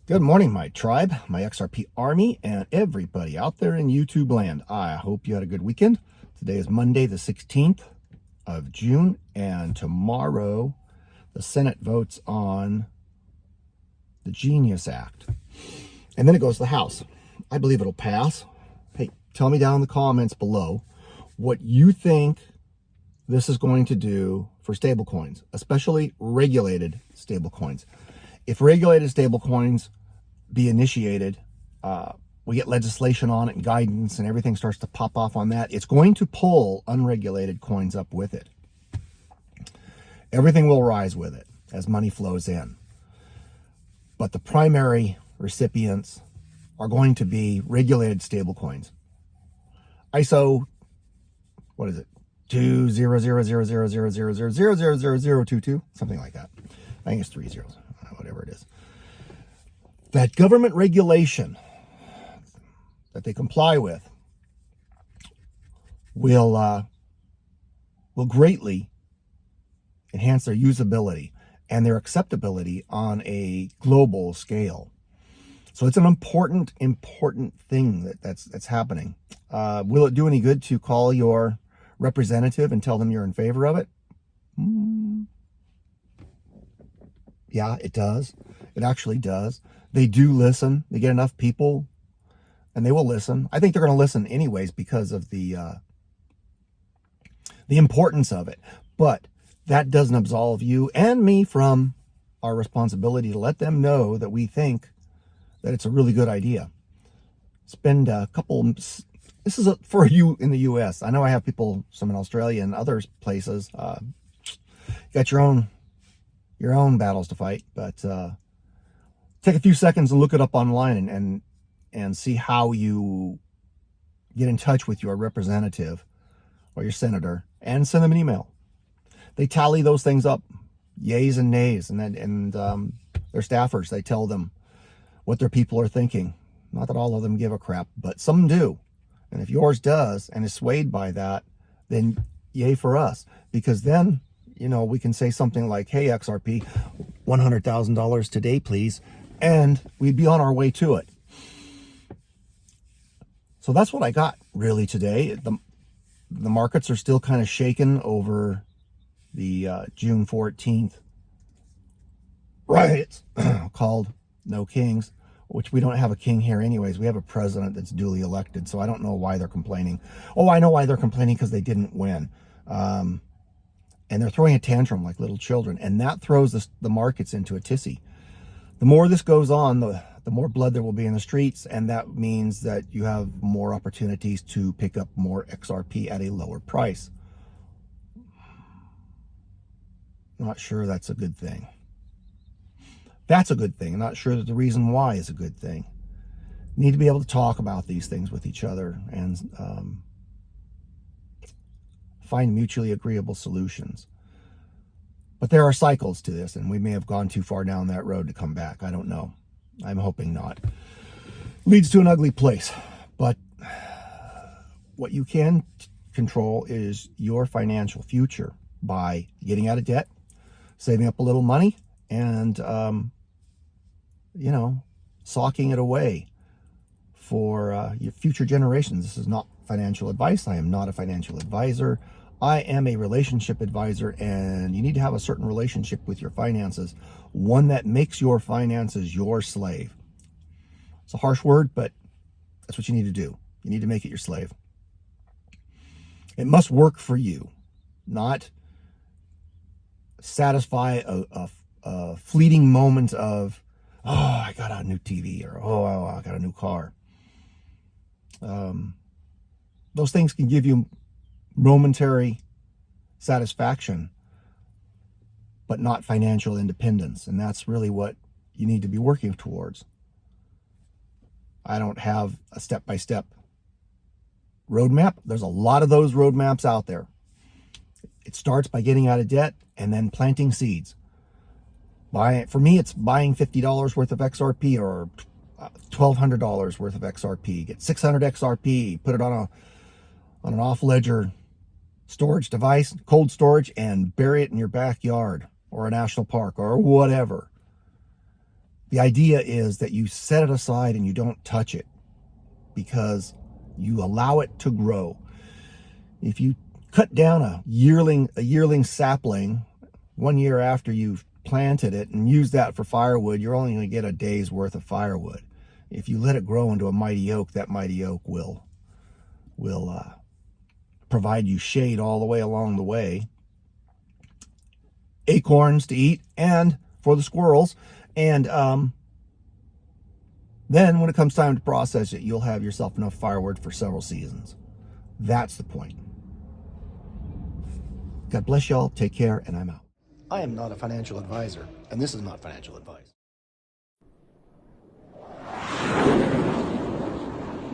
Good morning, my tribe, my XRP army, and everybody out there in YouTube land. I hope you had a good weekend. Today is Monday, the 16th of June, and tomorrow the Senate votes on the Genius Act. And then it goes to the House. I believe it'll pass. Hey, tell me down in the comments below what you think this is going to do for stablecoins, especially regulated stablecoins. If regulated stablecoins be initiated, we get legislation on it and guidance and everything starts to pop off on that, it's going to pull unregulated coins up with it. Everything will rise with it as money flows in. But the primary recipients are going to be regulated stablecoins. ISO, what is it? 200000000000022, something like that. I think it's 3 zeros, whatever it is. That government regulation that they comply with will greatly enhance their usability and their acceptability on a global scale. So it's an important thing that's happening. Will it do any good to call your representative and tell them you're in favor of it? Yeah, it does. It actually does. They do listen. They get enough people and they will listen. I think they're going to listen anyways because of the importance of it. But that doesn't absolve you and me from our responsibility to let them know that we think that it's a really good idea. Spend a couple, this is for you in the US. I know I have people, some in Australia and other places. You got your own battles to fight, but take a few seconds and look it up online and see how you get in touch with your representative or your senator and send them an email. They tally those things up, yays and nays, and their staffers, they tell them what their people are thinking. Not that all of them give a crap, but some do. And if yours does and is swayed by that, then yay for us, because then, you know, we can say something like, hey, XRP, $100,000 today, please. And we'd be on our way to it. So that's what I got really today. The markets are still kind of shaken over the June 14th riots called No Kings, which we don't have a king here anyways. We have a president that's duly elected. So I don't know why they're complaining. Oh, I know why they're complaining, because they didn't win. And they're throwing a tantrum like little children, and that throws the markets into a tizzy. The more this goes on, the more blood there will be in the streets, and that means that you have more opportunities to pick up more XRP at a lower price. Not sure that's a good thing. That's a good thing. I'm not sure that the reason why is a good thing. Need to be able to talk about these things with each other and find mutually agreeable solutions. But there are cycles to this, and we may have gone too far down that road to come back. I don't know. I'm hoping not. Leads to an ugly place. But what you can control is your financial future by getting out of debt, saving up a little money, and, you know, socking it away for your future generations. This is not financial advice. I am not a financial advisor. I am a relationship advisor, and you need to have a certain relationship with your finances, one that makes your finances your slave. It's a harsh word, but that's what you need to do. You need to make it your slave. It must work for you, not satisfy a fleeting moment of, oh, I got a new TV, or oh, I got a new car. Those things can give you momentary satisfaction, but not financial independence. And that's really what you need to be working towards. I don't have a step-by-step roadmap. There's a lot of those roadmaps out there. It starts by getting out of debt and then planting seeds. For me, it's buying $50 worth of XRP or $1,200 worth of XRP. Get 600 XRP, put it on an off-ledger storage device, cold storage, and bury it in your backyard or a national park or whatever. The idea is that you set it aside and you don't touch it because you allow it to grow. If you cut down a yearling sapling 1 year after you've planted it and use that for firewood, you're only going to get a day's worth of firewood. If you let it grow into a mighty oak, that mighty oak will provide you shade all the way along the way, acorns to eat and for the squirrels, and then when it comes time to process it, you'll have yourself enough firewood for several seasons. That's the point. God bless y'all. Take care, and I'm out. I am not a financial advisor, and this is not financial advice.